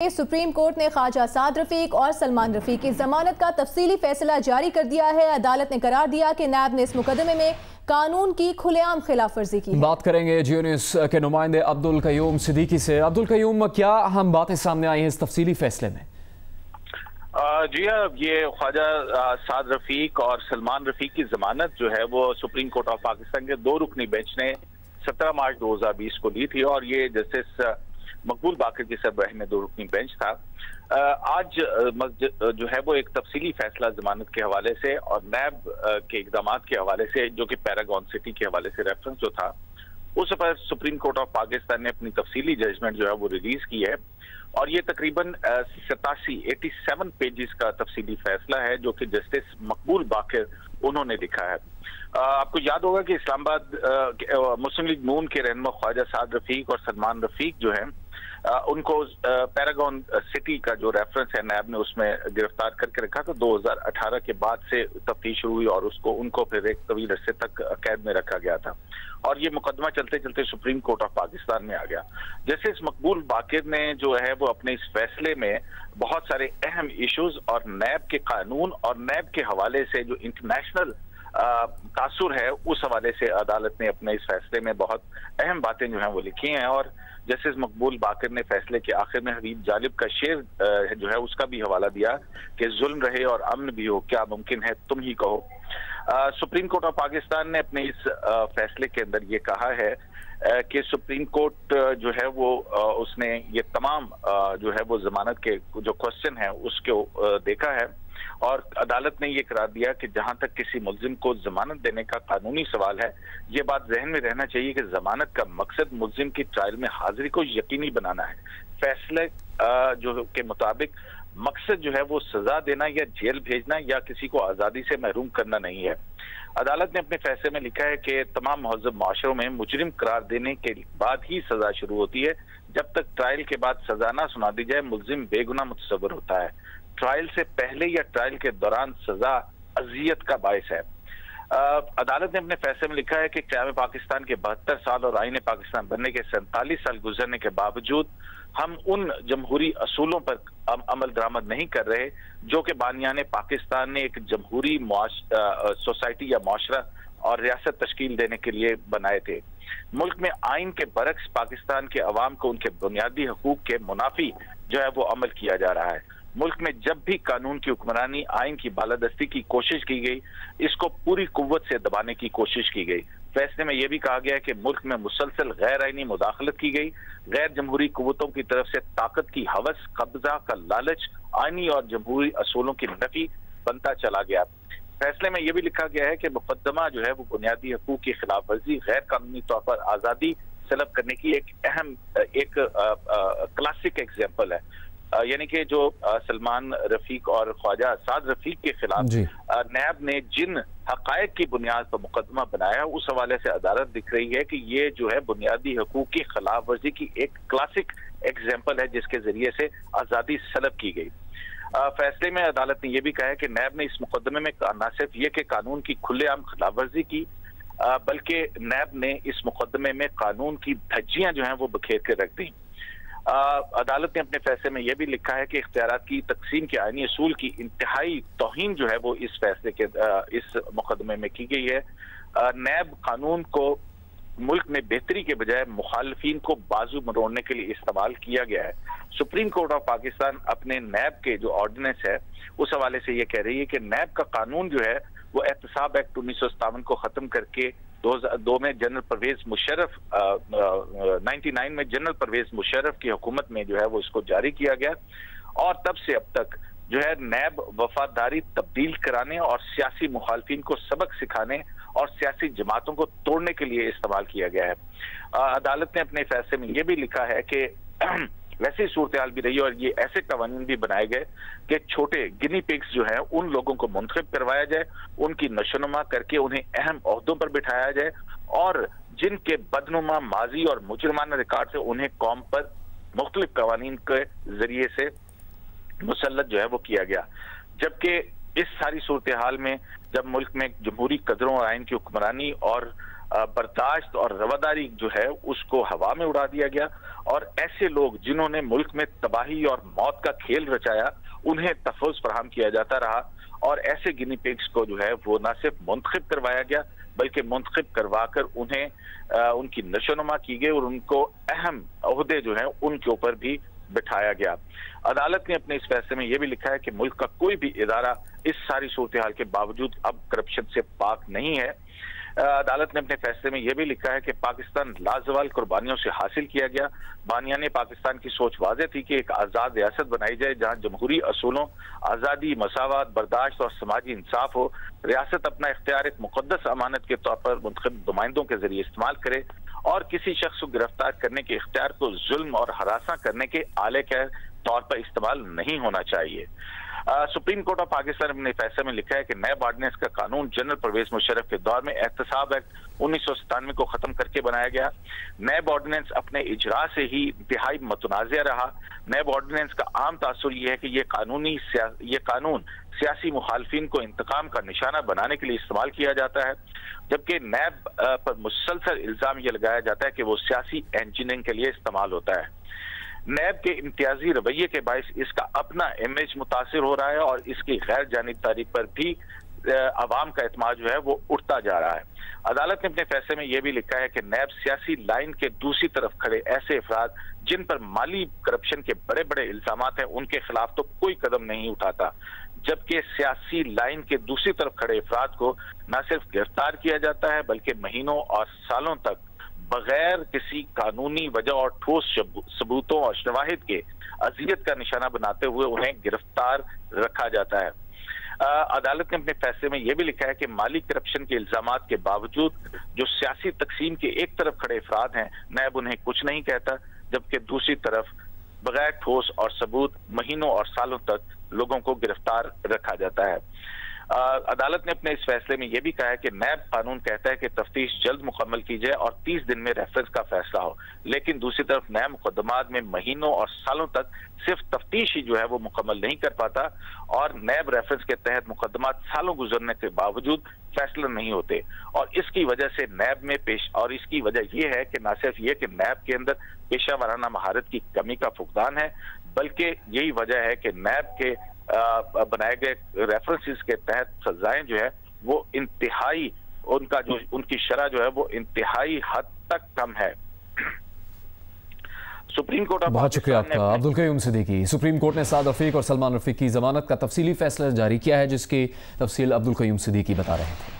Supreme court ने ख्वाजा साद रफीक और सलमान रफीक की जमानत का तफसीली फैसला जारी कर दिया है। अदालत ने करार दिया कि नैब ने इस मुकदमे में कानून की खुलेआम खिलाफ वर्जी की। बात करेंगे जियो न्यूज़ के नुमाइंदे अब्दुल कयूम सिद्दीकी से। अब्दुल कयूम, क्या अहम बातें सामने आई हैं इस तफसीली फैसले में? जी हाँ, ये ख्वाजा साद रफीक और सलमान रफीक की जमानत जो है वो सुप्रीम कोर्ट ऑफ पाकिस्तान के 2 रुकनी बेंच ने 17 मार्च 2020 को ली थी और ये जस्टिस मकबूल बाकर की सरबराही में 2 रुकनी बेंच था। आज जो है वो एक तफसीली फैसला जमानत के हवाले से और नैब के इकदाम के हवाले से, जो कि पैरागॉन सिटी के हवाले से रेफरेंस जो था, उस पर सुप्रीम कोर्ट ऑफ पाकिस्तान ने अपनी तफसीली जजमेंट जो है वो रिलीज की है और ये तकरीबन 87 पेजेस का तफसीली फैसला है जो कि जस्टिस मकबूल बाकर उन्होंने लिखा है। आपको याद होगा कि इस्लामाबाद मुस्लिम लीग नून के रहनुमा ख्वाजा साद रफीक और सलमान रफीक जो है उनको पैरागॉन सिटी का जो रेफरेंस है नैब ने उसमें गिरफ्तार करके रखा था। 2018 के बाद से तफ्तीश शुरू हुई और उनको फिर एक तवील अरसे तक कैद में रखा गया था और ये मुकदमा चलते चलते सुप्रीम कोर्ट ऑफ पाकिस्तान में आ गया। जैसे इस मकबूल बाकिर ने जो है वो अपने इस फैसले में बहुत सारे अहम इश्यूज और नैब के कानून और नैब के हवाले से जो इंटरनेशनल तासुर है उस हवाले से अदालत ने अपने इस फैसले में बहुत अहम बातें जो हैं वो लिखी हैं। और जस्टिस मकबूल बाकर ने फैसले के आखिर में हबीब जालिब का शेर जो है उसका भी हवाला दिया कि जुल्म रहे और अमन भी हो, क्या मुमकिन है तुम ही कहो। सुप्रीम कोर्ट ऑफ पाकिस्तान ने अपने इस फैसले के अंदर ये कहा है कि सुप्रीम कोर्ट जो है वो उसने ये तमाम जो है वो जमानत के जो क्वेश्चन है उसको देखा है और अदालत ने ये करार दिया कि जहां तक किसी मुल्जिम को जमानत देने का कानूनी सवाल है, ये बात जहन में रहना चाहिए कि जमानत का मकसद मुल्जिम की ट्रायल में हाजिरी को यकीनी बनाना है। फैसले जो के मुताबिक मकसद जो है वो सजा देना या जेल भेजना या किसी को आज़ादी से महरूम करना नहीं है। अदालत ने अपने फैसले में लिखा है कि तमाम महज़ब माशरों में मुजरिम करार देने के बाद ही सजा शुरू होती है। जब तक ट्रायल के बाद सजा ना सुना दी जाए मुल्जिम बेगुनाह मुतसव्वर होता है। ट्रायल से पहले या ट्रायल के दौरान सजा अजियत का बायस है। अदालत ने अपने फैसले में लिखा है कि क़याम पाकिस्तान के 72 साल और आईन पाकिस्तान बनने के 47 साल गुजरने के बावजूद हम उन जमहूरी असूलों पर अमल दरामद नहीं कर रहे जो कि बानियाने पाकिस्तान ने एक जमहूरी सोसाइटी या मुआशरा और रियासत तश्कील देने के लिए बनाए थे। मुल्क में आइन के बरक्स पाकिस्तान के अवाम को उनके बुनियादी हकूक के मुनाफी जो है वो अमल किया जा रहा है। मुल्क में जब भी कानून की हुक्मरानी, आइन की बालादस्ती की कोशिश की गई, इसको पूरी कुव्वत से दबाने की कोशिश की गई। फैसले में यह भी कहा गया है कि मुल्क में मुसलसल गैर आइनी मुदाखलत की गई, गैर जमहूरी कुव्वतों की तरफ से ताकत की हवस, कब्जा का लालच, आइनी और जमहूरी असूलों की नफी बनता चला गया। फैसले में यह भी लिखा गया है कि मुकदमा जो है वो बुनियादी हकूक की खिलाफ वर्जी, गैर कानूनी तौर पर आज़ादी तलब करने की एक अहम क्लासिक एग्जाम्पल है। यानी कि जो सलमान रफीक और ख्वाजा साद रफीक के खिलाफ नैब ने जिन हकायक की बुनियाद पर मुकदमा बनाया उस हवाले से अदालत दिख रही है कि ये जो है बुनियादी हकूक की खिलाफ वर्जी की एक क्लासिक एग्जाम्पल है जिसके जरिए से आज़ादी सलब की गई। फैसले में अदालत ने यह भी कहा है कि नैब ने इस मुकदमे में न सिर्फ ये कि कानून की खुलेआम खिलाफ वर्जी की बल्कि नैब ने इस मुकदमे में कानून की धज्जियां जो हैं वो बखेर के रख दी। अदालत ने अपने फैसले में यह भी लिखा है कि इख्तियारात की तकसीम के आईनी असूल की इंतहाई तौहीन जो है वो इस फैसले के इस मुकदमे में की गई है। नैब कानून को मुल्क में बेहतरी के बजाय मुखालफिन को बाजू मरोड़ने के लिए इस्तेमाल किया गया है। सुप्रीम कोर्ट ऑफ पाकिस्तान अपने नैब के जो ऑर्डिनेंस है उस हवाले से ये कह रही है कि नैब का कानून जो है वो एहतसाब एक्ट 1957 को खत्म करके 2002 में जनरल परवेज मुशर्रफ 99 में जनरल परवेज मुशर्रफ की हुकूमत में जो है वो इसको जारी किया गया और तब से अब तक जो है नैब वफादारी तब्दील कराने और सियासी मुखालफिन को सबक सिखाने और सियासी जमातों को तोड़ने के लिए इस्तेमाल किया गया है। अदालत ने अपने फैसले में यह भी लिखा है कि वैसी सूरत हाल भी रही और ये ऐसे कवानीन भी बनाए गए कि छोटे गिनी पिग्स जो है उन लोगों को मुंतखब करवाया जाए, उनकी नशोनुमा करके उन्हें अहम ओहदों पर बिठाया जाए और जिनके बदनुमा माजी और मुजरमाना रिकॉर्ड से उन्हें कौम पर मुख्तलिफ कवानीन के जरिए से मुसल्लत जो है वो किया गया। जबकि इस सारी सूरत हाल में जब मुल्क में जमहूरी कदरों और आइन की हुक्मरानी और बर्दाश्त और रवादारी जो है उसको हवा में उड़ा दिया गया, और ऐसे लोग जिन्होंने मुल्क में तबाही और मौत का खेल रचाया उन्हें तहफ़्फ़ुज़ फराहम किया जाता रहा, और ऐसे गिनी पिग्स को जो है वो न सिर्फ मुंतखब करवाया गया बल्कि मुंतखब करवा कर उन्हें उनकी नशोनुमा की गई और उनको अहम ओहदे जो है उनके ऊपर भी बिठाया गया। अदालत ने अपने इस फैसले में यह भी लिखा है कि मुल्क का कोई भी इदारा इस सारी सूरत हाल के बावजूद अब करप्शन से पाक नहीं है। अदालत ने अपने फैसले में यह भी लिखा है कि पाकिस्तान लाजवाल कुर्बानियों से हासिल किया गया। बानियाने पाकिस्तान की सोच वाज़ेह थी कि एक आज़ाद रियासत बनाई जाए जहां जमहूरी असूलों, आज़ादी, मसावत, बर्दाश्त और समाजी इंसाफ हो। रियासत अपना इख्तियार एक मुक़द्दस अमानत के तौर पर मुंतखब नुमाइंदों के जरिए इस्तेमाल करे और किसी शख्स को गिरफ्तार करने के इख्तियार को जुल्म और हरासा करने के आले के तौर पर इस्तेमाल नहीं होना चाहिए। सुप्रीम कोर्ट ऑफ पाकिस्तान ने अपने फैसले में लिखा है कि नए ऑर्डिनेंस का कानून जनरल परवेज मुशर्रफ के दौर में एहतसाब एक्ट 1997 को खत्म करके बनाया गया। नए ऑर्डिनेंस अपने इजरा से ही इंतहाई मुतनाज़िया रहा। नए ऑर्डिनेंस का आम तासुर यह है कि ये कानून सियासी मुखालफिन को इंतकाम का निशाना बनाने के लिए इस्तेमाल किया जाता है, जबकि नैब पर मुसलसल इल्जाम यह लगाया जाता है कि वो सियासी इंजीनियरिंग के लिए इस्तेमाल होता है। नैब के इम्तियाजी रवैये के बायस इसका अपना इमेज मुतासिर हो रहा है और इसकी गैर जानिबदारी पर भी अवाम का एतमाद जो है वो उठता जा रहा है। अदालत ने अपने फैसले में यह भी लिखा है कि नैब सियासी लाइन के दूसरी तरफ खड़े ऐसे अफराद जिन पर माली करप्शन के बड़े बड़े इल्जामात हैं उनके खिलाफ तो कोई कदम नहीं उठाता, जबकि सियासी लाइन के दूसरी तरफ खड़े अफराद को न सिर्फ गिरफ्तार किया जाता है बल्कि महीनों और सालों तक बगैर किसी कानूनी वजह और ठोस सबूतों और शवाहिद के अजियत का निशाना बनाते हुए उन्हें गिरफ्तार रखा जाता है। अदालत ने अपने फैसले में यह भी लिखा है कि माली करप्शन के इल्जामात के बावजूद जो सियासी तकसीम के एक तरफ खड़े अफराद हैं नैब उन्हें कुछ नहीं कहता, जबकि दूसरी तरफ बगैर ठोस और सबूत महीनों और सालों तक लोगों को गिरफ्तार रखा जाता है। अदालत ने अपने इस फैसले में यह भी कहा है कि नैब कानून कहता है कि तफ्तीश जल्द मुकम्मल की जाए और 30 दिन में रेफरेंस का फैसला हो, लेकिन दूसरी तरफ नए मुकदमात में महीनों और सालों तक सिर्फ तफ्तीश ही जो है वो मुकम्मल नहीं कर पाता और नैब रेफरेंस के तहत मुकदमात सालों गुजरने के बावजूद फैसला नहीं होते। और इसकी वजह से नैब में इसकी वजह यह है कि न सिर्फ ये कि नैब के अंदर पेशा वाराना महारत की कमी का फुकदान है, बल्कि यही वजह है कि नैब के बनाए गए रेफरेंसेस के तहत सजाएं जो है वो इंतहाई उनकी शरह जो है वो इंतहाई हद तक कम है। सुप्रीम कोर्ट ऑफ बहुत शुक्रिया आपका अब्दुल कयूम सिद्दीकी। सुप्रीम कोर्ट ने साद रफीक और सलमान रफीक की जमानत का तफसीली फैसला जारी किया है, जिसकी तफसील अब्दुल कयूम सिद्दीकी बता रहे थे।